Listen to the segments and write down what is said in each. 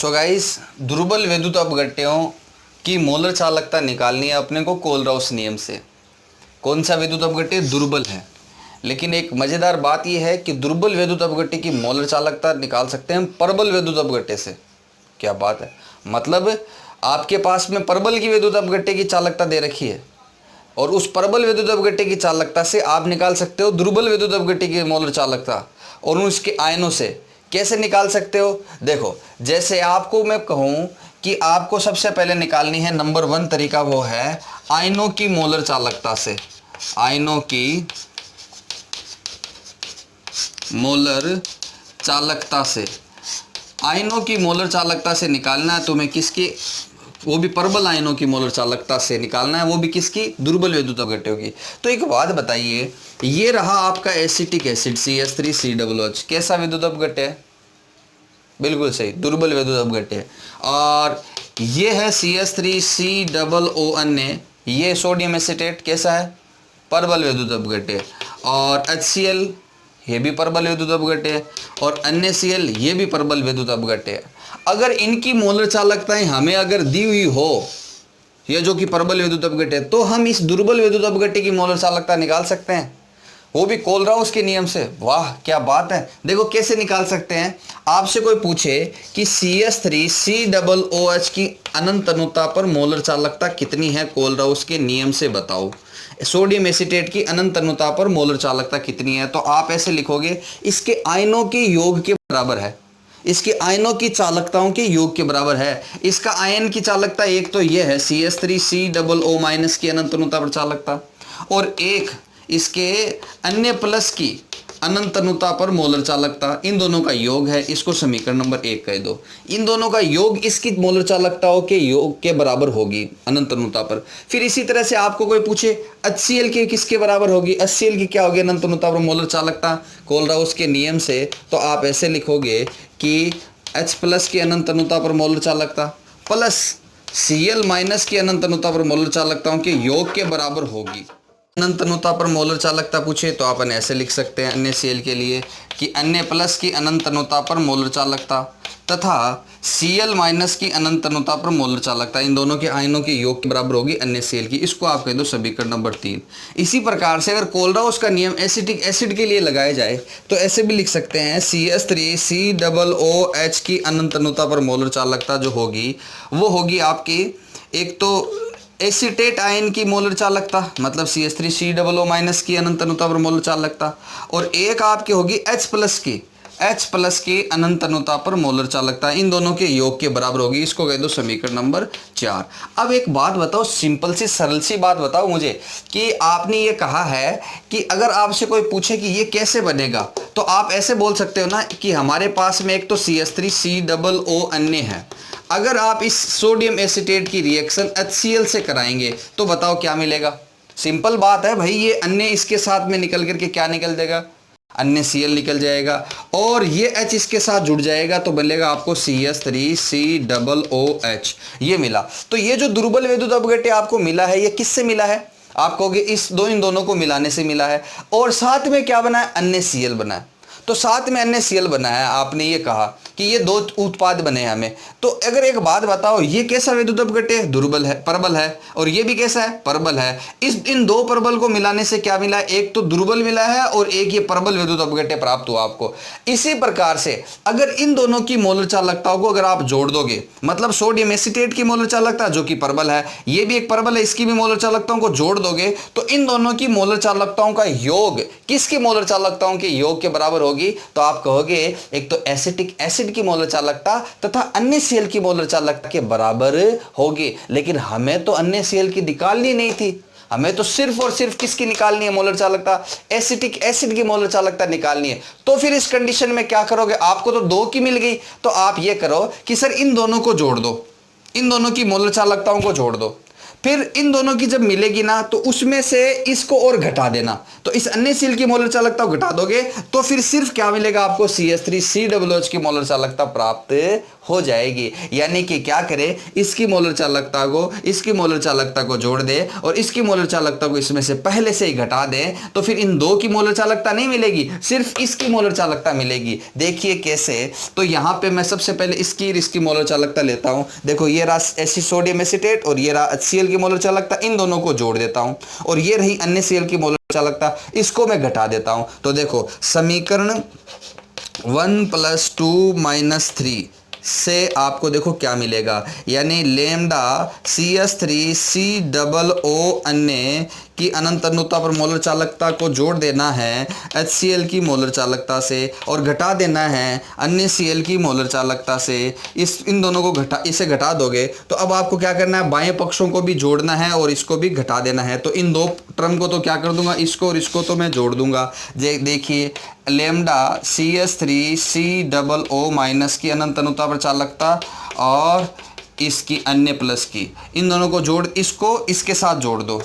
So guys, दुर्बल विद्युत अपघट्यों की मोलर चालकता निकालनी है अपने को कोलराउस नियम से। कौन सा विद्युत अपघट्य दुर्बल है, लेकिन एक मज़ेदार बात यह है कि दुर्बल विद्युत अपघट्य की मोलर चालकता निकाल सकते हैं हम प्रबल विद्युत अपघट्य से। क्या बात है, मतलब आपके पास में प्रबल की विद्युत अपघट्य की चालकता दे रखी है और उस प्रबल विद्युत अपघट्य की चालकता से आप निकाल सकते हो दुर्बल विद्युत अपघट्य की मोलर चालकता। और उसके आयनों से कैसे निकाल सकते हो? देखो, जैसे आपको मैं कहूं कि आपको सबसे पहले निकालनी है, नंबर 1 तरीका वो है आयनों की मोलर चालकता से। आयनों की मोलर चालकता से, आयनों की मोलर चालकता से निकालना है तुम्हें किसकी? वो भी प्रबल आयनों की मोलर चालकता से निकालना है, वो भी किसकी? दुर्बल विद्युत अपघट्यों की। तो एक बात बताइए, ये रहा आपका एसिटिक एसिड CH3COOH, कैसा विद्युत अपघट्य है? बिल्कुल सही, दुर्बल विद्युत अपघट्य है। और ये है CH3COO अन्य, ये सोडियम एसीटेट कैसा है? प्रबल विद्युत अपघट्य। और HCl ये भी प्रबल विद्युत अपघट्य है और NaCl ये भी प्रबल विद्युत अपघट्य है। अगर इनकी मोलर चालकताएं हमें अगर दी हुई हो, ये जो कि प्रबल विद्युत अपघट्य है, तो हम इस दुर्बल विद्युत अपघट्य की मोलर चालकता निकाल सकते हैं, वो भी कोलराउस के नियम से। वाह क्या बात है। देखो कैसे निकाल सकते हैं। आपसे कोई पूछे कि CH3COOH की अनंत अनुता पर मोलर चालकता कितनी है कोलराउस के नियम से बताओ। सोडियम एसीटेट की अनंत अनुता पर मोलर चालकता कितनी है? तो आप ऐसे लिखोगे, इसके आयनों के योग के बराबर है, इसके आयनों की चालकताओं के योग के बराबर है। इसका आयन की चालकता एक तो ये है CH3COO- की अनंत अनुता पर चालकता, और एक इसके अन्य प्लस की अनंत अनुता पर मोलर चालकता, इन दोनों का योग है। इसको समीकरण नंबर 1 कह दो। इन दोनों का योग इसकी मोलर चालकताओं के योग के बराबर होगी अनंत अनुता पर। फिर इसी तरह से आपको कोई पूछे HCl के किसके बराबर होगी? HCl की क्या होगी अनंत अनुता पर मोलर चालकता कोलराउस के नियम से? तो आप ऐसे लिखोगे कि H प्लस की अनंत अनुता पर मोलर चालकता प्लस Cl- की अनंत अनुता पर मोलर चालकताओं के योग के बराबर होगी। अनंत अनुता पर मोलर चालकता पूछे तो अपन ऐसे लिख सकते हैं NaCl के लिए कि Na+ की अनंत अनुता पर मोलर चालकता तथा Cl- की अनंत अनुता पर मोलर चालकता, इन दोनों के आयनों के योग के बराबर होगी NaCl की। इसको आप कह दो समीकरण नंबर 3। इसी प्रकार से अगर कोलराउस का नियम एसिटिक एसिड के लिए लगाया जाए तो ऐसे भी लिख सकते हैं CH3COOH की अनंत अनुता पर मोलर चालकता जो होगी वो होगी आपकी, एक तो एसीटेट आयन की मोलर चालकता मतलब CH3COO- की अनंत अनुता पर मोलर चालकता, और एक आपकी होगी H+ की अनंत अनुता पर मोलर चालकता, इन दोनों के योग के बराबर होगी। इसको कह दो समीकरण नंबर 4। अब एक बात बताओ, सिंपल सी सरल सी बात बताओ मुझे कि आपने ये कहा है कि अगर आपसे कोई पूछे कि ये कैसे बनेगा, तो आप ऐसे बोल सकते हो ना कि हमारे पास में एक तो CH3COO अन्य है, अगर आप इस सोडियम एसीटेट की रिएक्शन HCl से कराएंगे तो बताओ क्या मिलेगा? सिंपल बात है भाई, ये अन्य इसके साथ में निकल करके क्या निकल देगा? अन्य Cl निकल जाएगा और ये H इसके साथ जुड़ जाएगा तो बनेगा आपको CH3COOH, ये मिला। तो ये जो दुर्बल विद्युत अपघट्य आपको मिला है, ये किससे मिला है? आप कहोगे इन दोनों को मिलाने से मिला है। और साथ में क्या बना है? अन्य Cl बना है। तो साथ में NaCl बना है, आपने ये कहा कि ये दो उत्पाद बने हैं हमें। तो अगर एक बात बताओ, ये कैसा विद्युत अपघट्य है? दुर्बल है, प्रबल है। और ये भी कैसा है? प्रबल है। इन दो प्रबल को मिलाने से क्या मिला? एक तो दुर्बल मिला है और एक ये प्रबल विद्युत अपघट्य प्राप्त हुआ आपको। इसी प्रकार से अगर इन दोनों की मोलर चालकताओं को अगर आप जोड़ दोगे, मतलब सोडियम एसीटेट की मोलर चालकता जो कि प्रबल है, ये भी एक प्रबल है, इसकी भी मोलर चालकताओं को जोड़ दोगे तो इन दोनों की मोलर चालकताओं का योग किसकी मोलर चालकताओं के योग के बराबर होगी? तो आप कहोगे एक तो एसिटिक एसिड की मोलर चालकता तथा अन्य Cl की मोलर चालकता के बराबर होगी। लेकिन हमें तो अन्य Cl की निकालनी नहीं थी, हमें तो सिर्फ और सिर्फ किसकी निकालनी है मोलर चालकता? एसिटिक एसिड की मोलर चालकता निकालनी है। तो फिर इस कंडीशन में क्या करोगे? आपको तो 2 की मिल गई, तो आप ये करो कि सर इन दोनों को जोड़ दो, इन दोनों की मोलर चालकताओं को जोड़ दो। फिर इन दोनों की जब मिलेगी ना तो उसमें से इसको और घटा देना, तो इस अन्य Cl की मोलर चालकता को घटा दोगे तो फिर सिर्फ क्या मिलेगा आपको? CH3COOH की मोलर चालकता प्राप्त हो जाएगी। यानी कि क्या करे, इसकी मोलर चालकता को इसकी मोलर चालकता को जोड़ दे और इसकी मोलर चालकता को इसमें से पहले से ही घटा दे, तो फिर इन दो की मोलर चालकता नहीं मिलेगी, सिर्फ इसकी मोलर चालकता मिलेगी। देखिए कैसे, तो यहाँ पे मैं सबसे पहले इसकी मोलर चालकता लेता हूँ। देखो ये रहा सोडियम एसीटेट और ये रहा HCl की मोलर चालकता, इन दोनों को जोड़ देता हूँ और ये रही NaCl की मोलर चालकता, इसको मैं घटा देता हूँ। तो देखो समीकरण 1 + 2 - 3 से आपको देखो क्या मिलेगा, यानी लेमडा CH3COO अन्य की अनंत अनुता पर मोलर चालकता को जोड़ देना है HCl की मोलर चालकता से और घटा देना है NaCl की मोलर चालकता से। इन दोनों को इसे घटा दोगे तो अब आपको क्या करना है, बाएं पक्षों को भी जोड़ना है और इसको भी घटा देना है। तो इन दो टर्म को तो क्या कर दूंगा, इसको और इसको तो मैं जोड़ दूंगा। देखिए लेमडा CH3COO की अनंत अनुता पर चालकता और इसकी अन्य प्लस की, इन दोनों को जोड़, इसको इसके साथ जोड़ दो।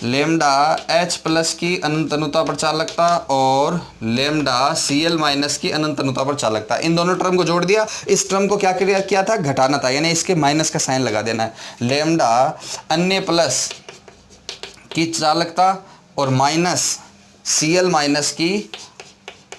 लेमडा H+ की अनंत अनुता पर चालकता और लेमडा Cl- की अनंत अनुता पर चालकता, इन दोनों टर्म को जोड़ दिया। इस टर्म को क्या किया था, घटाना था, यानी इसके माइनस का साइन लगा देना है। लेमडा अन्य प्लस की चालकता और माइनस Cl- की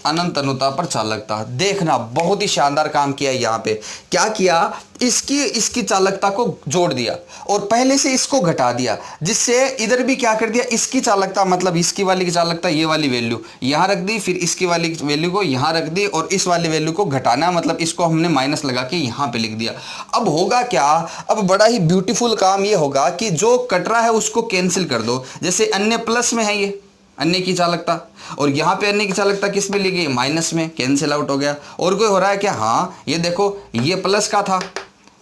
अनंत अनुता पर चालकता। देखना बहुत ही शानदार काम किया यहाँ पे। क्या किया, इसकी चालकता को जोड़ दिया और पहले से इसको घटा दिया, जिससे इधर भी क्या कर दिया, इसकी चालकता मतलब इसकी वाली की चालकता ये वाली वैल्यू यहाँ रख दी, फिर इसकी वाली वैल्यू को यहाँ रख दी और इस वाली वैल्यू को घटाना मतलब इसको हमने माइनस लगा के यहाँ पे लिख दिया। अब होगा क्या, अब बड़ा ही ब्यूटीफुल काम ये होगा कि जो कट रहा है उसको कैंसिल कर दो। जैसे अन्य प्लस में है ये अन्य की चालकता और यहाँ पे अन्य की चालकता किस में ली गई, माइनस में, कैंसिल आउट हो गया। और कोई हो रहा है क्या, हाँ ये देखो ये प्लस का था,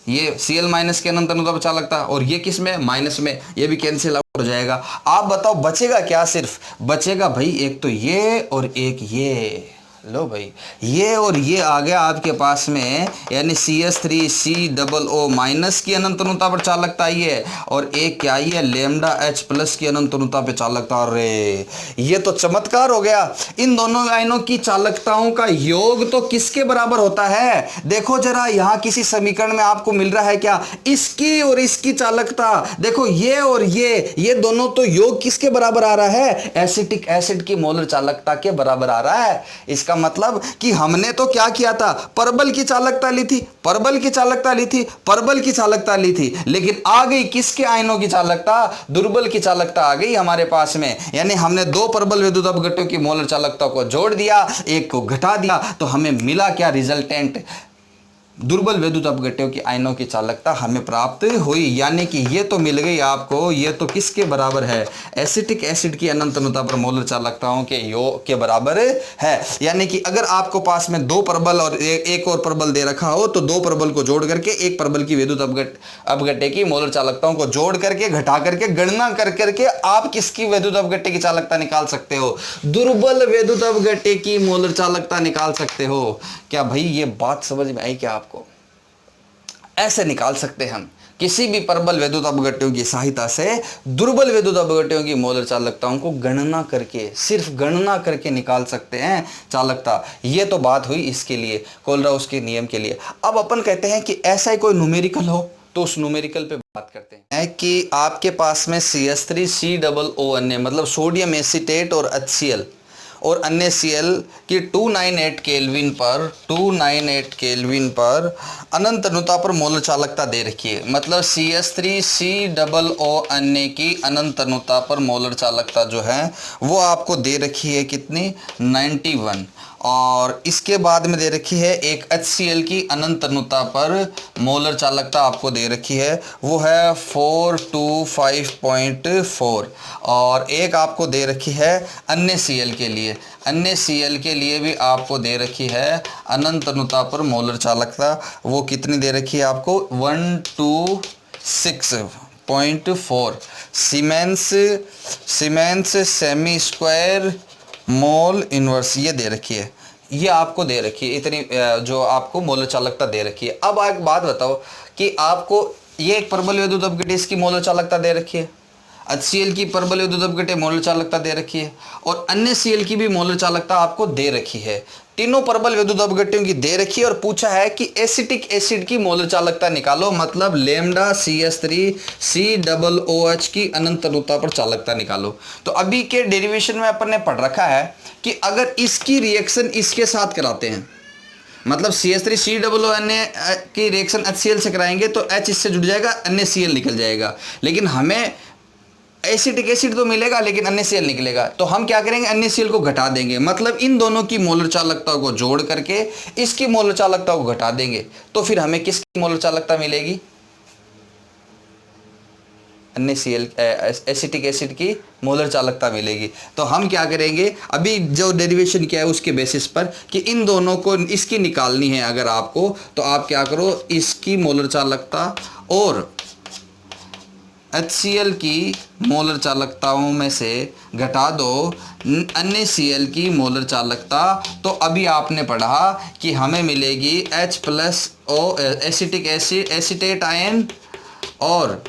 ये Cl- के अनंत अनुता पर चालकता और ये किस में, माइनस में, ये भी कैंसिल आउट हो जाएगा। आप बताओ बचेगा क्या, सिर्फ बचेगा भाई एक तो ये और एक ये। लो भाई ये और ये आ गया आपके पास में, यानी CH3COO- की अनंत अनुता पर चालकता आई है और एक क्या आई है, लेमडा H+ की अनंत अनुता पर चालकता। अरे ये तो चमत्कार हो गया। इन दोनों आयनों की चालकताओं का योग तो किसके बराबर होता है, देखो जरा यहाँ किसी समीकरण में आपको मिल रहा है क्या, इसकी और इसकी चालकता। देखो ये और ये दोनों तो योग किसके बराबर आ रहा है, एसिटिक एसिड की मोलर चालकता के बराबर आ रहा है। इसका मतलब कि हमने तो क्या किया था, परबल की चालकता ली थी, परबल की चालकता ली थी, परबल की चालकता ली थी, लेकिन आ गई किसके आयनों की चालकता, दुर्बल की चालकता आ गई हमारे पास में। यानी हमने दो परबल विद्युत अपघट्यों की मोलर चालकता को जोड़ दिया, एक को घटा दिया, तो हमें मिला क्या, रिजल्टेंट दुर्बल विद्युत अपघट्यों की आयनों की चालकता हमें प्राप्त हुई। यानी कि ये तो मिल गई आपको, ये तो किसके बराबर है, एसिटिक एसिड की अनंत अनुता पर मोलर चालकताओं के योग के बराबर है। यानी कि अगर आपको पास में दो परबल और एक और परबल दे रखा हो तो दो परबल को जोड़ करके एक परबल की विद्युत अपघट्य की मोलर चालकताओं को जोड़ करके घटा करके गणना कर करके आप किसकी विद्युत अपघट्य की चालकता निकाल सकते हो, दुर्बल विद्युत अपघट्य की मोलर चालकता निकाल सकते हो। क्या भाई ये बात समझ में आई क्या आपको, ऐसे निकाल सकते हैं हम किसी भी प्रबल विद्युत अपघट्यों की सहायता से दुर्बल विद्युत अपघट्यों की मोलर चालकताओं को गणना करके, सिर्फ गणना करके निकाल सकते हैं चालकता। ये तो बात हुई इसके लिए, कोलराउस के नियम के लिए। अब अपन कहते हैं कि ऐसा ही कोई न्यूमेरिकल हो तो उस न्यूमेरिकल पे बात करते हैं कि आपके पास में CH3COO अन्य मतलब सोडियम एसीटेट और HCl और अन्य Cl की 298 केल्विन पर अनंत अनुता पर मोलर चालकता दे रखी है। मतलब CH3COO अन्य की अनंत अनुता पर मोलर चालकता जो है वो आपको दे रखी है कितनी, 91। और इसके बाद में दे रखी है एक HCl की अनंत अनुता पर मोलर चालकता आपको दे रखी है, वो है 425.4। और एक आपको दे रखी है अन्य Cl के लिए, अन्य Cl के लिए भी आपको दे रखी है अनंत अनुता पर मोलर चालकता। वो कितनी दे रखी है आपको, 126.4 siemens semi square mole inverse, ये दे रखी है, ये आपको दे रखी है इतनी जो आपको मोलर चालकता दे रखी है। अब एक बात बताओ कि आपको ये एक प्रबल विद्युत अपघट्य की मोलर चालकता दे रखी है, HCl की परबल विद्युत अपघट्य मोलर चालकता दे रखी है और अन्य Cl की भी मोलर चालकता आपको दे रखी है। तीनों परबल विद्युत अपघट्यों की दे रखी है और पूछा है कि एसिटिक एसिड की मोलर चालकता निकालो, मतलब लैम्डा CH3COOH की अनंत अनुता पर चालकता निकालो। तो अभी के डेरिवेशन में अपन ने पढ़ रखा है कि अगर इसकी रिएक्शन इसके साथ कराते हैं, मतलब CH3COOH की रिएक्शन HCl से कराएंगे तो H इससे जुड़ जाएगा, अन्य Cl निकल जाएगा, लेकिन हमें एसिटिक एसिड तो मिलेगा लेकिन अन्य Cl निकलेगा। तो हम क्या करेंगे, अन्य Cl को घटा देंगे, मतलब इन दोनों की मोलर चालकता को जोड़ करके इसकी मोलर चालकता को घटा देंगे, तो फिर हमें किसकी मोलर चालकता मिलेगी, अन्य Cl एसिटिक एसिड की मोलर चालकता मिलेगी। तो हम क्या करेंगे, अभी जो डेरिवेशन किया है उसके बेसिस पर कि इन दोनों को इसकी निकालनी है अगर आपको, तो आप क्या करो, इसकी मोलर चालकता और HCl की मोलर चालकताओं में से घटा दो अन्य Cl की मोलर चालकता। तो अभी आपने पढ़ा कि हमें मिलेगी H+O acetic acid acetate ion और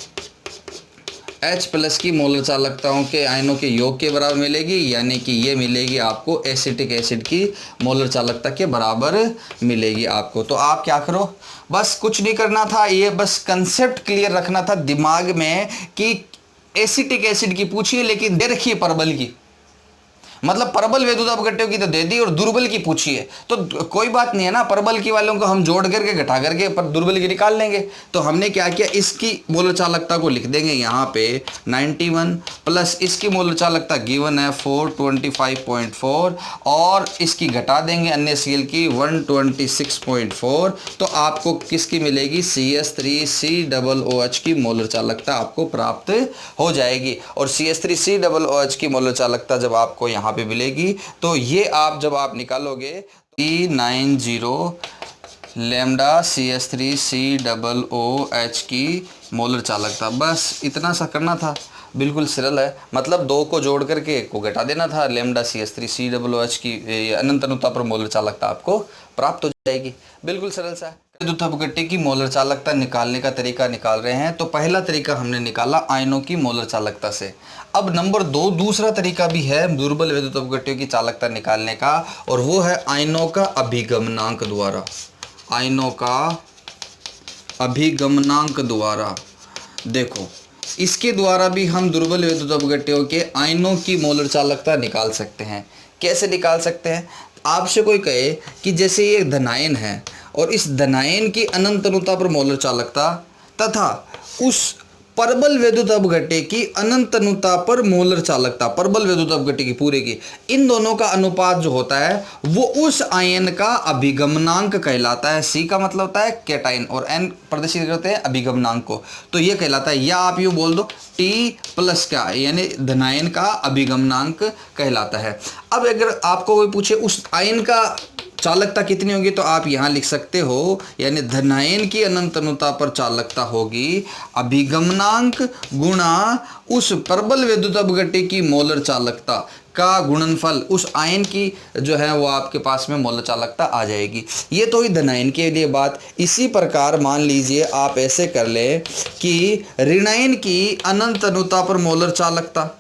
H+ की मोलर चालकताओं के आयनों के योग के बराबर मिलेगी, यानी कि ये मिलेगी आपको एसिटिक एसिड की मोलर चालकता के बराबर मिलेगी आपको। तो आप क्या करो, बस कुछ नहीं करना था, ये बस कंसेप्ट क्लियर रखना था दिमाग में कि एसिटिक एसिड की पूछिए लेकिन दे रखी है परबल की, मतलब परबल विद्युत अपघट्यों की तो दे दी और दुर्बल की पूछी है, तो कोई बात नहीं है ना, परबल की वालों को हम जोड़ करके घटा करके पर दुर्बल की निकाल लेंगे। तो हमने क्या किया, इसकी मोलर चालकता को लिख देंगे यहाँ पे 91 प्लस इसकी मोलर चालकता गिवन है 425.4 और इसकी घटा देंगे अन्य Cl की 126.4। तो आपको किसकी मिलेगी, CH3COOH की मोलर चालकता आपको प्राप्त हो जाएगी। और CH3COOH की मोलर चालकता जब आपको यहाँ पे मिलेगी तो ये आप जब आप निकालोगे 390 लैम्डा CH3COOH की मोलर चालकता, बस इतना सा करना था, बिल्कुल सरल है। मतलब दो को जोड़ करके एक को घटा देना था, लैम्डा CH3COOH की अनंत अनुता पर मोलर चालकता आपको प्राप्त हो जाएगी, बिल्कुल सरल सा है। विद्युत अपघट्य की मोलर चालकता निकालने का तरीका निकाल रहे हैं। तो पहला तरीका हमने निकाला आयनों की मोलर चालकता से। अब नंबर 2 दूसरा तरीका भी है दुर्बल विद्युत अपघट्यों की चालकता निकालने का, और वो है आयनों का अभिगमनांक द्वारा। आयनों का अभिगमनांक द्वारा, देखो इसके द्वारा भी हम दुर्बल विद्युत अपघट्यों के आयनों की मोलर चालकता निकाल सकते हैं। कैसे निकाल सकते हैं, आपसे कोई कहे कि जैसे ये धनायन है और इस धनायन की अनंत अनुता पर मोलर चालकता तथा उस परबल विद्युत अपघट्य की अनंत अनुता पर मोलर चालकता, परबल विद्युत अपघट्य की पूरे की, इन दोनों का अनुपात जो होता है वो उस आयन का अभिगमनांक कहलाता है। C का मतलब होता है कैटाइन और N प्रदर्शित करते हैं अभिगमनांक को, तो ये कहलाता है, या आप यूँ बोल दो T प्लस का यानी धनायन का अभिगमनांक कहलाता है। अब अगर आपको कोई पूछे उस आयन का चालकता कितनी होगी, तो आप यहाँ लिख सकते हो, यानी धनायन की अनंत अनुता पर चालकता होगी अभिगमनांक गुणा उस परबल विद्युत अपघट्य की मोलर चालकता का गुणनफल, उस आयन की जो है वो आपके पास में मोलर चालकता आ जाएगी। ये तो ही धनायन के लिए बात। इसी प्रकार मान लीजिए आप ऐसे कर ले कि ऋणायन की अनंत अनुता पर मोलर चालकता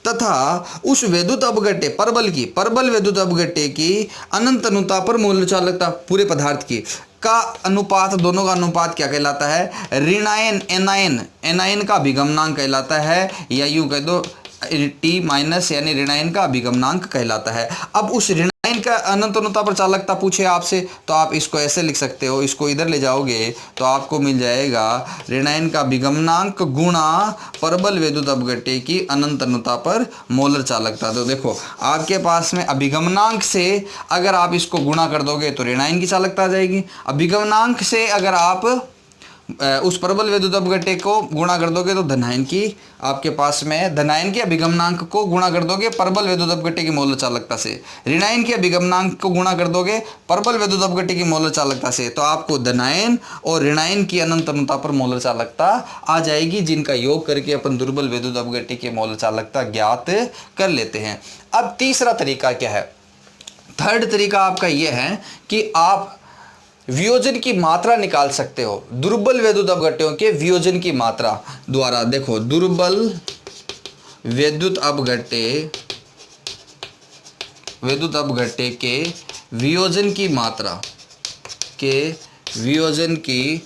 तथा उस विद्युत अपघट्य परबल विद्युत अपघट्य की अनंत अनुता पर मोलर चालकता पूरे पदार्थ की का अनुपात, दोनों का अनुपात क्या कहलाता है, ऋणायन एनायन का अभिगमनांक कहलाता है, या यूं कह दो T माइनस यानी ऋणायन का अभिगमनांक कहलाता है। अब उस ऋणायन का अनंत अनुता पर चालकता पूछे आपसे, तो आप इसको ऐसे लिख सकते हो, इसको इधर ले जाओगे तो आपको मिल जाएगा ऋणायन का अभिगमनांक गुणा परबल विद्युत अपघट्य की अनंत अनुता पर मोलर चालकता। तो देखो आपके पास में अभिगमनांक से अगर आप इसको गुणा कर दोगे तो ऋणायन की चालकता आ जाएगी, अभिगमनांक से अगर आप उस परबल विद्युत अपघट्य को गुणा कर दोगे तो धनायन की आपके पास में धनायन के अभिगमनांक को गुणा कर दोगे परबल विद्युत अपघट्य की मोलर चालकता से, ऋणायन के अभिगमनांक को गुणा कर दोगे परबल विद्युत अपघट्य की मोलर चालकता से, तो आपको धनायन और ऋणायन की अनंत अनुता पर मोलर चालकता आ जाएगी, जिनका योग करके अपन दुर्बल विद्युत अपघट्य की मोलर चालकता ज्ञात कर लेते हैं। अब तीसरा तरीका क्या है, थर्ड तरीका आपका यह है कि आप वियोजन की मात्रा निकाल सकते हो दुर्बल विद्युत अपघट्यों के वियोजन की मात्रा द्वारा। देखो दुर्बल विद्युत अपघट्य के वियोजन की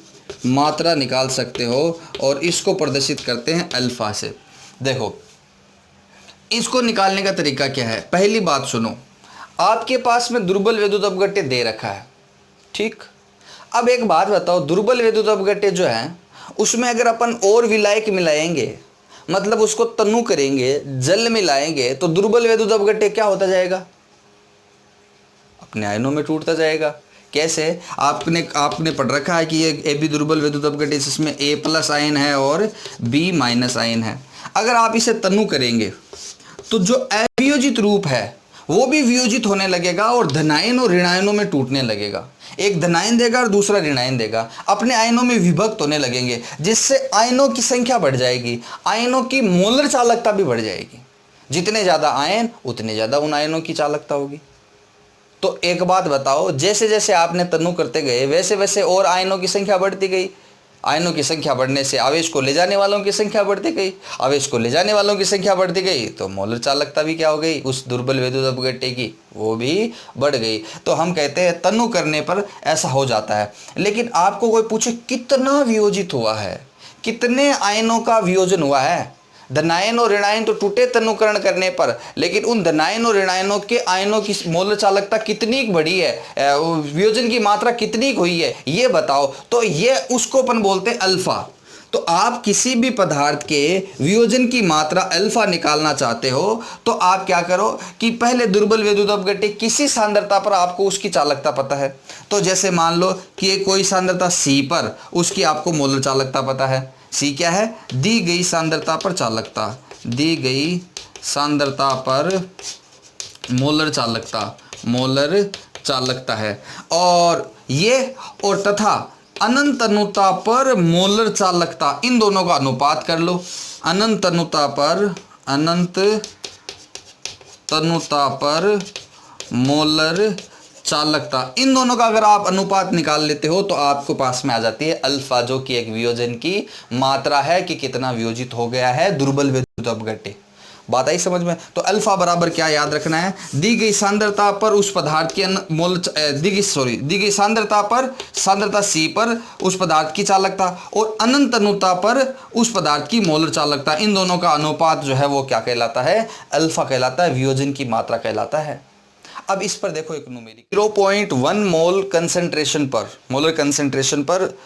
मात्रा निकाल सकते हो और इसको प्रदर्शित करते हैं अल्फा से। देखो इसको निकालने का तरीका क्या है। पहली बात सुनो, आपके पास में दुर्बल विद्युत अपघट्य दे रखा है, ठीक। अब एक बात बताओ, दुर्बल विद्युत अपघट्य जो है उसमें अगर अपन और विलायक मिलाएंगे, मतलब उसको तनु करेंगे, जल मिलाएंगे, तो दुर्बल विद्युत अपघट्य क्या होता जाएगा? अपने आयनों में टूटता जाएगा। कैसे? आपने पढ़ रखा है कि ये ए बी दुर्बल विद्युत अपघट्य जिसमें ए प्लस आयन है और बी माइनस आयन है। अगर आप इसे तनु करेंगे तो जो अवियोजित रूप है वो भी वियोजित होने लगेगा और धनायन और ऋणायनों में टूटने लगेगा। एक धनायन देगा और दूसरा ऋणायन देगा, अपने आयनों में विभक्त होने लगेंगे, जिससे आयनों की संख्या बढ़ जाएगी, आयनों की मोलर चालकता भी बढ़ जाएगी। जितने ज़्यादा आयन उतने ज़्यादा उन आयनों की चालकता होगी। तो एक बात बताओ, जैसे जैसे आपने तनु करते गए वैसे वैसे और आयनों की संख्या बढ़ती गई। आयनों की संख्या बढ़ने से आवेश को ले जाने वालों की संख्या बढ़ती गई, आवेश को ले जाने वालों की संख्या बढ़ती गई, तो मोलर चालकता भी क्या हो गई उस दुर्बल विद्युत अपघट्य की, वो भी बढ़ गई। तो हम कहते हैं तनु करने पर ऐसा हो जाता है। लेकिन आपको कोई पूछे कितना वियोजित हुआ है, कितने आयनों का वियोजन हुआ है, धनायन और ऋणायन तो टूटे तनुकरण करने पर, लेकिन उन धनायन और ऋणायनों के आयनों की मोलर चालकता कितनी बढ़ी है, वियोजन की मात्रा कितनी हुई है, ये बताओ। तो ये उसको अपन बोलते हैं अल्फा। तो आप किसी भी पदार्थ के वियोजन की मात्रा अल्फा निकालना चाहते हो तो आप क्या करो कि पहले दुर्बल विद्युत अपघट्य किसी सांद्रता पर आपको उसकी चालकता पता है। तो जैसे मान लो कि कोई सांद्रता C पर, उसकी आपको मोलर चालकता पता है। C क्या है? दी गई सांद्रता पर चालकता, दी गई सांद्रता पर मोलर चालकता है। और ये और तथा अनंत तनुता पर मोलर चालकता, इन दोनों का अनुपात कर लो। अनंत तनुता पर मोलर चालकता, इन दोनों का अगर आप अनुपात निकाल लेते हो तो आपको पास में आ जाती है अल्फा, जो कि एक वियोजन की मात्रा है कि कितना वियोजित हो गया है दुर्बल विद्युत अपघट्य। बात आई समझ में? तो अल्फा बराबर क्या याद रखना है? दी गई सांद्रता पर उस पदार्थ की दी गई सांद्रता पर, सांद्रता C पर उस पदार्थ की चालकता, और अनंत तनुता पर उस पदार्थ की मोलर चालकता, इन दोनों का अनुपात जो है वो क्या कहलाता है? अल्फा कहलाता है, वियोजन की मात्रा कहलाता है। अब इस पर देखो एक न्यूमेरिक 0.1 मोल कंसंट्रेशन पर, मोलर कंसंट्रेशन पर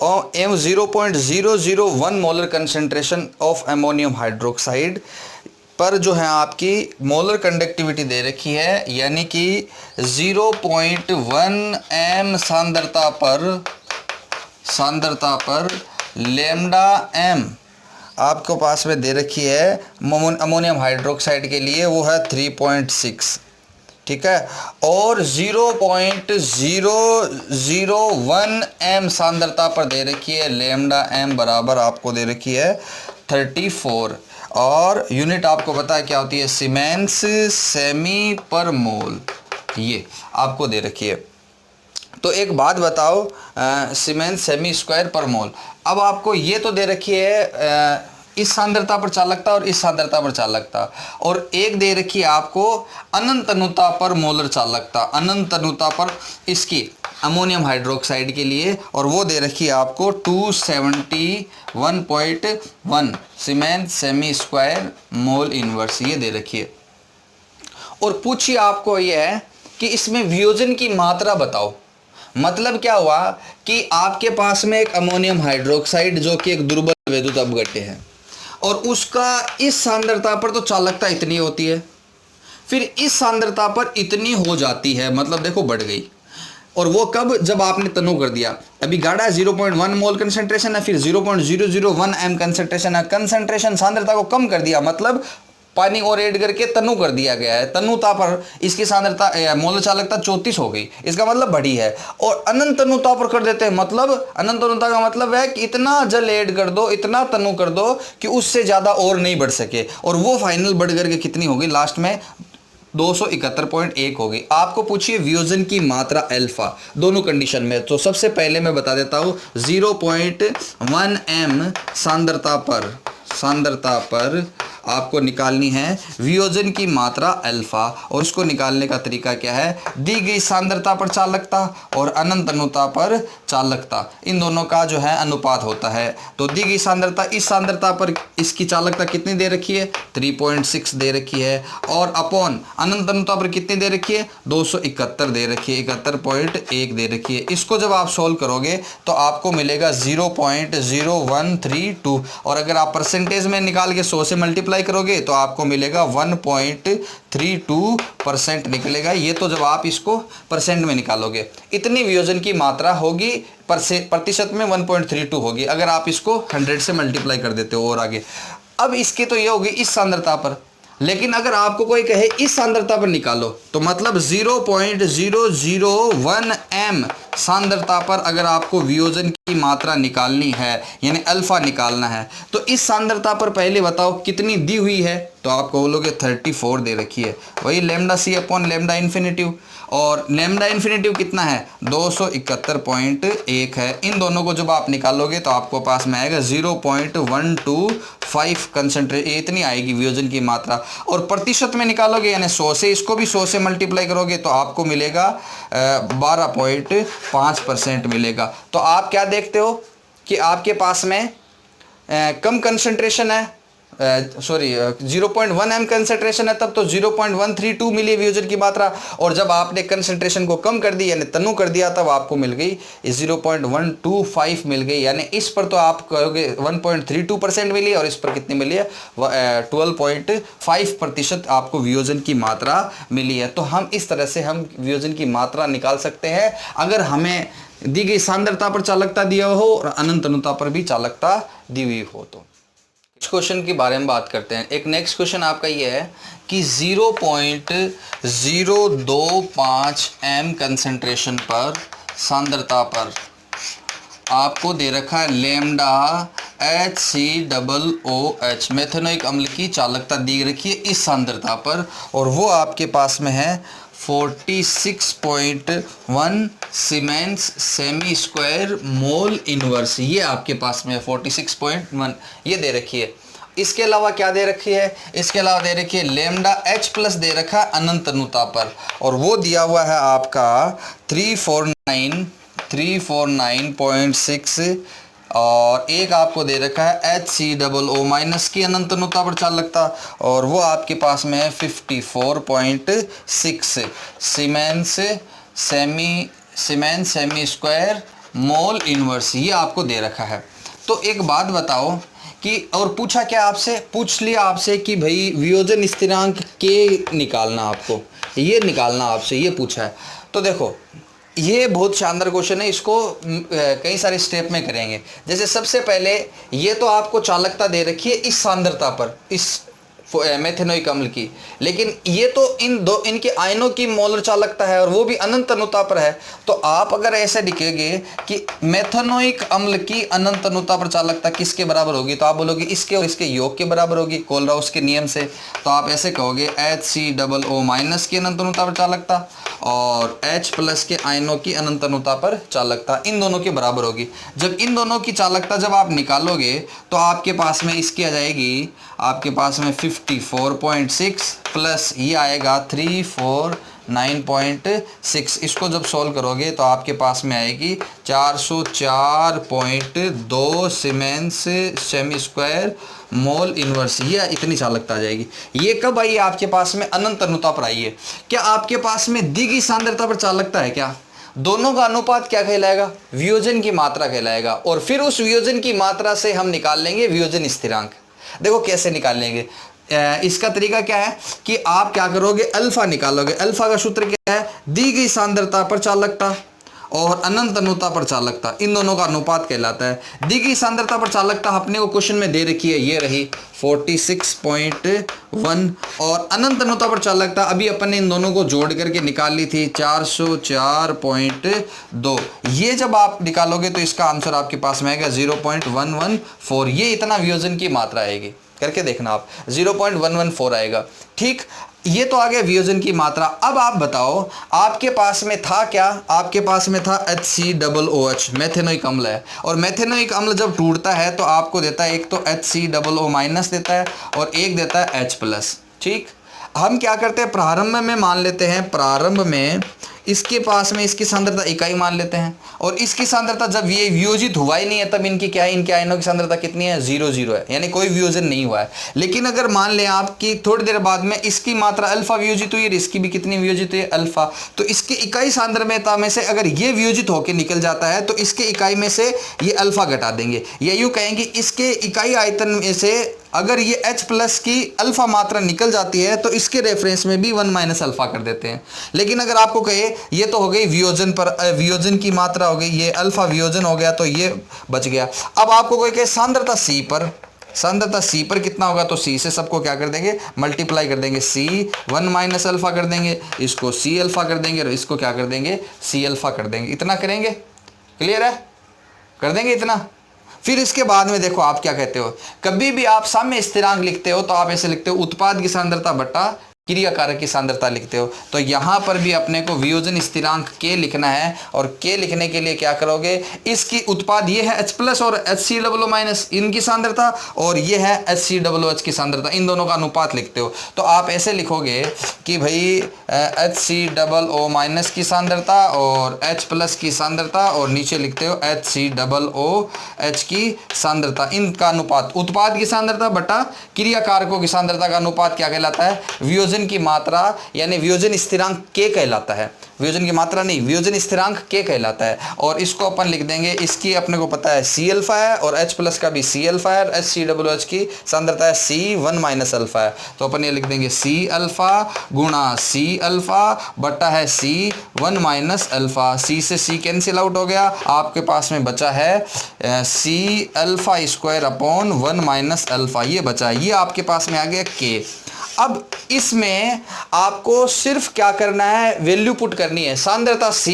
और 0.001 molar concentration of ammonium hydroxide पर जो है आपकी मोलर कंडक्टिविटी दे रखी है, यानी कि 0.1 m सांद्रता पर लैम्डा m आपको पास में दे रखी है अमोनियम हाइड्रोक्साइड के लिए, वो है 3.6, ठीक है। और 0.001 m सांद्रता पर दे रखी है लैम्डा m बराबर आपको दे रखी है 34, और यूनिट आपको पता है क्या होती है? सीमेंस सेमी पर मोल, ये आपको दे रखी है। तो एक बात बताओ, सीमेंस सेमी स्क्वायर पर मोल, अब आपको ये तो दे रखी है इस सांद्रता पर चालकता और इस सांद्रता पर चालकता, और एक दे रखी है आपको अनंत तनुता पर मोलर चालकता, अनंत तनुता पर इसकी अमोनियम हाइड्रोक्साइड के लिए, और वो दे रखी है आपको 271.1 siemens semi square mole inverse, ये दे रखी है। और पूछिए आपको ये है कि इसमें वियोजन की मात्रा बताओ। मतलब क्या हुआ कि आपके पास में एक अमोनियम हाइड्रोक्साइड जो कि एक दुर्बल विद्युत अपघट्य है, और उसका इस सांद्रता पर तो चालकता इतनी होती है, फिर इस सांद्रता पर इतनी हो जाती है, मतलब देखो बढ़ गई। और वो कब? जब आपने तनु कर दिया। अभी गाढ़ा 0.1 मोल कंसंट्रेशन है, फिर 0.001 m कंसंट्रेशन है, कंसंट्रेशन सांद्रता को कम कर दिया, मतलब पानी और ऐड करके तनु कर दिया गया है। तनुता पर इसकी सांद्रता मोलर चालकता 34 हो गई, इसका मतलब बढ़ी है। और अनंत तनुता पर कर देते हैं, मतलब अनंत तनुता का मतलब है कि इतना जल ऐड कर दो, इतना तनु कर दो कि उससे ज़्यादा और नहीं बढ़ सके, और वो फाइनल बढ़ करके कितनी हो गई? लास्ट में 271.1 हो गई। आपको पूछिए वियोजन की मात्रा अल्फा दोनों कंडीशन में। तो सबसे पहले मैं बता देता हूँ 0.1 m सांद्रता पर आपको निकालनी है वियोजन की मात्रा अल्फा, और इसको निकालने का तरीका क्या है, दी गई सांद्रता पर चालकता और अनंत अनुता पर चालकता, इन दोनों का जो है अनुपात होता है। तो दी गई सांद्रता, इस सांद्रता पर इसकी चालकता कितनी दे रखी है, 3.6 दे रखी है, और अपॉन अनंत अनुता पर कितनी दे रखी है, 271 दे रखी है, 71.1 दे रखी है। इसको जब आप सोल्व करोगे तो आपको मिलेगा 0.0132, और अगर आप परसेंटेज में निकाल के 100 से मल्टीप्लाई करोगे तो आपको मिलेगा 1.32% निकलेगा। ये तो जब आप इसको परसेंट में निकालोगे, इतनी वियोजन की मात्रा होगी, प्रतिशत में 1.32 होगी अगर आप इसको 100 से मल्टीप्लाई कर देते हो और आगे। अब इसकी तो ये होगी इस सांद्रता पर, लेकिन अगर आपको कोई कहे इस सांद्रता पर निकालो तो मतलब 0.001 m सांद्रता पर अगर आपको वियोजन की मात्रा निकालनी है, यानी अल्फा निकालना है, तो इस सांद्रता पर पहले बताओ कितनी दी हुई है, तो आपको बोलोगे 34 दे रखी है, वही लैम्डा सी अपॉन लैम्डा इन्फिनिटिव, और लैम्डा इन्फिनिटिव कितना है, 271.1 है। इन दोनों को जब आप निकालोगे तो आपको पास में आएगा 0.125 कंसंट्रेट, इतनी आएगी वियोजन की मात्रा। और प्रतिशत में निकालोगे यानी 100 से, इसको भी 100 से मल्टीप्लाई करोगे तो आपको मिलेगा 12.5% मिलेगा। तो आप क्या देखते हो कि आपके पास में कम कंसंट्रेशन है, 0.1 m कंसंट्रेशन है, तब तो 0.132 मिली वियोजन की मात्रा, और जब आपने कंसंट्रेशन को कम कर दी यानी तनु कर दिया तब आपको मिल गई 0.125 मिल गई। यानी इस पर तो आप कहोगे 1.32% मिली, और इस पर कितनी मिली है, 12.5% आपको वियोजन की मात्रा मिली है। तो हम इस तरह से हम वियोजन की मात्रा निकाल सकते हैं अगर हमें दी गई सांद्रता पर चालकता दिया हो और अनंत अनुता पर भी चालकता दी हुई हो। तो नेक्स्ट क्वेश्चन के बारे में बात करते हैं। एक नेक्स्ट क्वेश्चन आपका ये है कि 0.025 m कंसंट्रेशन पर सांद्रता पर आपको दे रखा है लैम्डा HCOOH मेथेनोइक अम्ल की चालकता दी रखी है इस सांद्रता पर, और वो आपके पास में है 46.1 siemens semi square mole inverse, ये आपके पास में है 46.1, ये दे रखी है। इसके अलावा क्या दे रखी है, इसके अलावा दे रखी है लैम्डा H प्लस दे रखा है अनंत अनुता पर, और वो दिया हुआ है आपका 349.6, और एक आपको दे रखा है HCOO माइनस की अनंत अनुता पर चालकता, और वो आपके पास में है 54.6 siemens semi square mole inverse, ये आपको दे रखा है। तो एक बात बताओ कि, और पूछा क्या आपसे, पूछ लिया आपसे कि भाई वियोजन स्थिरांक के निकालना, आपको ये निकालना आपसे ये पूछा है। तो देखो ये बहुत शानदार क्वेश्चन है, इसको कई सारे स्टेप में करेंगे। जैसे सबसे पहले ये तो आपको चालकता दे रखी है इस सांद्रता पर, इस मेथेनोइक अम्ल की, लेकिन ये तो इनके आयनों की मोलर चालकता है और वो भी अनंत अनुता पर है। तो आप अगर ऐसे लिखेंगे कि मेथेनोइक अम्ल की अनंत अनुता पर चालकता किसके बराबर होगी, तो आप बोलोगे इसके और इसके योग के बराबर होगी कोलराउस के नियम से। तो आप ऐसे कहोगे HCOO माइनस की अनंत अनुता पर चालकता और H प्लस के आयनों की अनंत अनुता पर चालकता इन दोनों के बराबर होगी। जब इन दोनों की चालकता जब आप निकालोगे तो आपके पास में इसकी आ जाएगी, आपके पास में 54.6 प्लस ये आएगा 349.6। इसको जब सॉल्व करोगे तो आपके पास में आएगी 404.2 siemens semi square mole inverse, ये इतनी चालकता आ जाएगी। ये कब आई है आपके पास में, अनंत अनुता पर आई है। क्या आपके पास में दी गई सांद्रता पर चालकता है क्या, दोनों का अनुपात क्या कहलाएगा, वियोजन की मात्रा कहलाएगा। और फिर उस वियोजन की मात्रा से हम निकाल लेंगे वियोजन स्थिरांक। देखो कैसे निकाल लेंगे, इसका तरीका क्या है कि आप क्या करोगे, अल्फा निकालोगे। अल्फा का सूत्र क्या है, दी गई सांद्रता पर चालकता और अनंत अनुता पर चालकता, इन दोनों का अनुपात कहलाता है। दी गई सांद्रता पर चालकता अपने को क्वेश्चन में दे रखी है, ये रही 46.1, और अनंत अनुता पर चालकता अभी अपन ने इन दोनों को जोड़ करके निकाल ली थी 404.2। ये जब आप निकालोगे तो इसका आंसर आपके पास में आएगा 0.114। ये इतना वियोजन की मात्रा आएगी, करके देखना आप, 0.114 आएगा। ठीक, ये तो आ गया वियोजन की मात्रा। अब आप बताओ आपके पास में था क्या, आपके पास में था HCOOH मेथेनोइक अम्ल है, और मेथेनोइक अम्ल जब टूटता है तो आपको देता है एक तो HCOO माइनस देता है और एक देता है H प्लस। ठीक, हम क्या करते हैं प्रारंभ में मान लेते हैं, प्रारंभ में इसके पास में इसकी सांद्रता इकाई मान लेते हैं, और इसकी सांद्रता जब ये वियोजित हुआ ही नहीं है तब इनकी क्या है, इनके आयनों की सांद्रता कितनी है, 0 0 है, यानी कोई वियोजन नहीं हुआ है। लेकिन अगर मान लें आपकी थोड़ी देर बाद में इसकी मात्रा अल्फा वियोजित हुई और इसकी भी कितनी वियोजित हुई है, अल्फा, तो इसके इकाई सांद्रता में से अगर ये वियोजित होकर निकल जाता है तो इसके इकाई में से ये अल्फा घटा देंगे, या यूँ कहेंगे इसके इकाई आयतन में से अगर ये H प्लस की अल्फा मात्रा निकल जाती है तो इसके रेफरेंस में भी 1 माइनस अल्फा कर देते हैं। लेकिन अगर आपको कहे ये तो हो गई वियोजन पर, वियोजन की मात्रा हो गई, ये अल्फा वियोजन हो गया तो ये बच गया। अब आपको कोई कहे सांद्रता C पर, सांद्रता C पर कितना होगा, तो C से सबको क्या कर देंगे, मल्टीप्लाई कर देंगे, C 1 माइनस अल्फा कर देंगे, इसको C अल्फा कर देंगे और इसको क्या कर देंगे, C अल्फा कर देंगे। इतना करेंगे, क्लियर है, कर देंगे इतना। फिर इसके बाद में देखो आप क्या कहते हो, कभी भी आप साम्य स्थिरांक लिखते हो तो आप ऐसे लिखते हो उत्पाद की सांद्रता बटा क्रिया कारक की सांद्रता लिखते हो। तो यहाँ पर भी अपने को वियोजन स्थिरांक K लिखना है, और K लिखने के लिए क्या करोगे, इसकी उत्पाद ये है H प्लस और HCOO माइनस इनकी सांद्रता, और ये है HCOOH की सांद्रता, इन दोनों का अनुपात लिखते हो। तो आप ऐसे लिखोगे कि भाई HCOO माइनस की सांद्रता और H प्लस की सांद्रता, और नीचे लिखते हो HCOOH की सांद्रता, इनका अनुपात उत्पाद की सांद्रता बटा क्रिया कारकों की सांद्रता का अनुपात क्या कहलाता है, वियोजन की मात्रा, यानी वियोजन स्थिरांक K कहलाता है। वियोजन की मात्रा नहीं, वियोजन स्थिरांक K कहलाता है। और इसको अपन लिख देंगे, इसकी अपने को पता है C अल्फा है और H प्लस का भी C अल्फा है, HCOOH की सांद्रता है C 1 माइनस अल्फा है। तो अपन ये लिख देंगे C अल्फा गुणा C अल्फा बटा है C 1 माइनस अल्फा। C से C कैंसिल आउट हो गया, आपके पास में बचा है C alpha square upon 1 minus alpha, ये बचा है, ये आपके पास में आ गया K। अब इसमें आपको सिर्फ क्या करना है, वैल्यू पुट करनी है। सांद्रता C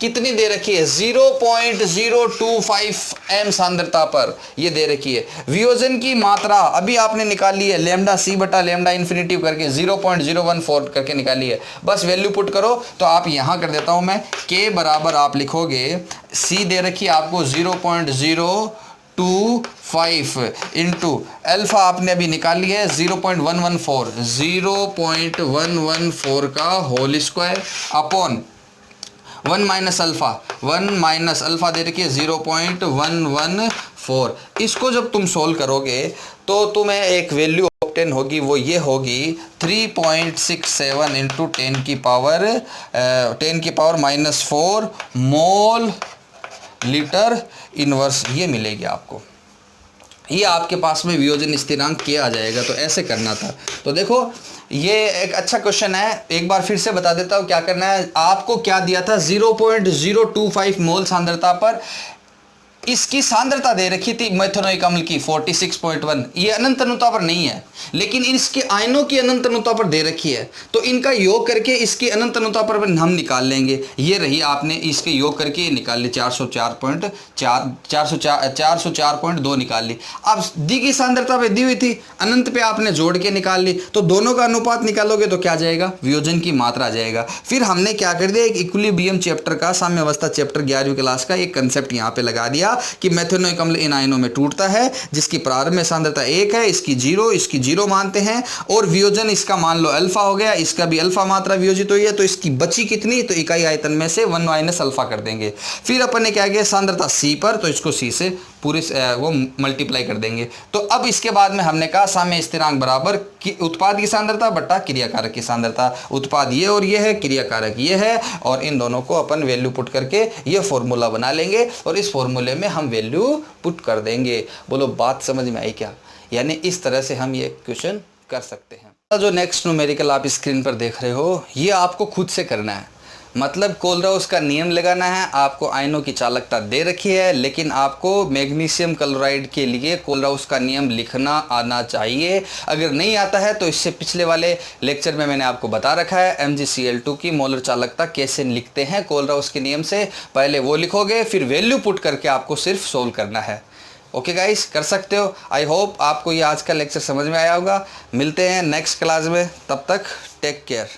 कितनी दे रखी है, 0.025 m सांद्रता पर ये दे रखी है। वियोजन की मात्रा अभी आपने निकाली है, लैम्डा C बटा लैम्डा इन्फिनिटिव करके 0.014 करके निकाली है। बस वैल्यू पुट करो, तो आप यहाँ कर देता हूँ मैं, K बराबर आप लिखोगे, C दे रखी है आपको 0.025 इंटू अल्फा आपने अभी निकाल लिया है 0.114 का whole square upon 1 minus alpha, 1 minus alpha दे रखी है 0.114। इसको जब तुम सोल्व करोगे तो तुम्हें एक वैल्यू ऑब्टेन होगी, वो ये होगी 3.67 इंटू 10 की पावर -4 मोल लीटर इनवर्स, ये मिलेगी आपको। ये आपके पास में वियोजन स्थिरांक क्या आ जाएगा, तो ऐसे करना था। तो देखो ये एक अच्छा क्वेश्चन है, एक बार फिर से बता देता हूँ क्या करना है। आपको क्या दिया था, 0.025 मोल सांद्रता पर इसकी सांद्रता दे रखी थी मेथनोइक अम्ल की 46.1, ये अनंत अनुता पर नहीं है, लेकिन इसके आयनों की अनंत अनुता पर दे रखी है, तो इनका योग करके इसकी अनंत अनुता पर हम निकाल लेंगे। ये रही, आपने इसके योग करके निकाल ली 404.2 निकाल ली। अब दी की सांद्रता पे दी हुई थी, अनंत पे आपने जोड़ के निकाल ली, तो दोनों का अनुपात निकालोगे तो क्या जाएगा, वियोजन की मात्रा आ जाएगा। फिर हमने क्या कर दिया, एक इक्विलिब्रियम चैप्टर का, साम्य अवस्था चैप्टर 11वीं क्लास का एक कंसेप्ट यहाँ पे लगा दिया कि मेथनोइक अम्ल इन आयनों में टूटता है जिसकी प्रारंभ में सांद्रता 1 है, इसकी 0 मानते हैं, और वियोजन इसका मान लो अल्फा हो गया, इसका भी अल्फा मात्रा वियोजित हुई है, तो इसकी बची कितनी, तो इकाई आयतन में से 1 माइनस अल्फा कर देंगे। फिर अपन ने क्या किया, सांद्रता C पर, तो इसको C से पूरे वो मल्टीप्लाई कर देंगे। तो अब इसके बाद में हमने कहा साम्य स्थिरांक बराबर उत्पाद की सांद्रता बटा क्रिया कारक की सांद्रता। उत्पाद ये और ये है, क्रिया कारक ये है, और इन दोनों को अपन वैल्यू पुट करके ये फॉर्मूला बना लेंगे और इस फॉर्मूले में हम वैल्यू पुट कर देंगे। बोलो बात समझ में आई क्या? यानी इस तरह से हम ये क्वेश्चन कर सकते हैं। जो नेक्स्ट न्यूमेरिकल आप स्क्रीन पर देख रहे हो, ये आपको खुद से करना है। मतलब कोलराउस का नियम लगाना है। आपको आयनों की चालकता दे रखी है, लेकिन आपको मैग्नीशियम क्लोराइड के लिए कोलराउस का नियम लिखना आना चाहिए। अगर नहीं आता है तो इससे पिछले वाले लेक्चर में मैंने आपको बता रखा है MgCl2 की मोलर चालकता कैसे लिखते हैं कोलराउस के नियम से। पहले वो लिखोगे, फिर वैल्यू पुट करके आपको सिर्फ सोल्व करना है। ओके गाइस, कर सकते हो। आई होप आपको ये आज का लेक्चर समझ में आया होगा। मिलते हैं नेक्स्ट क्लास में, तब तक टेक केयर।